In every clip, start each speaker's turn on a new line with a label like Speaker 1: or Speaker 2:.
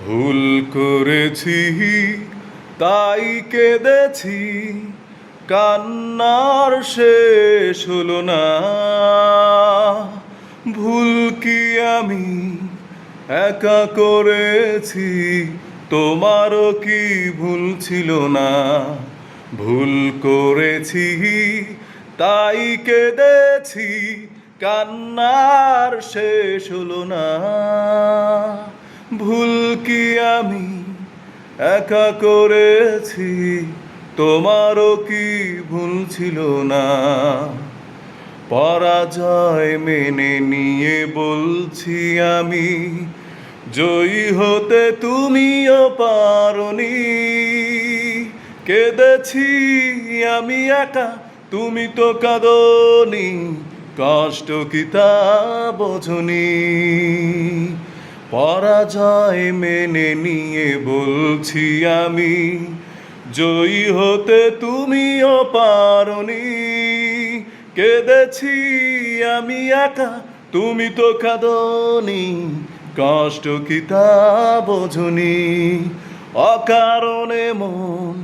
Speaker 1: ভুল করেছি তাই কেঁদেছি, কান্নার শেষ হলো না। ভুল কি আমি একা করেছি, তোমারও কি ভুল ছিল না? ভুল করেছি তাই কেঁদেছি, কান্নার শেষ হলো না। ভুল কি আমি একা করেছি, তোমারও কি ভুল ছিল না? পরাজয় মেনে নিয়ে বলছি আমি, জয়ী হতে তুমিও পারোনি। কেঁদেছি আমি একা, তুমি তো কাঁদোনি, কষ্ট কি তা বোঝনি? পরাজয় মেনে নিয়ে বলছি আমি, জয়ী হতে তুমিও পারোনি। কেঁদেছি আমি একা, তুমি তো কাঁদোনি, কষ্ট কি তা বোঝনি? অকারণে মন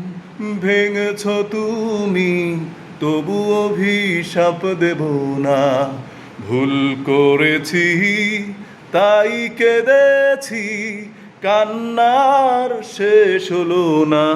Speaker 1: ভেঙেছ তুমি, তবু অভিশাপ দেব না। ভুল করেছি তাই কেঁদেছি, কান্নার শেষ হলো না।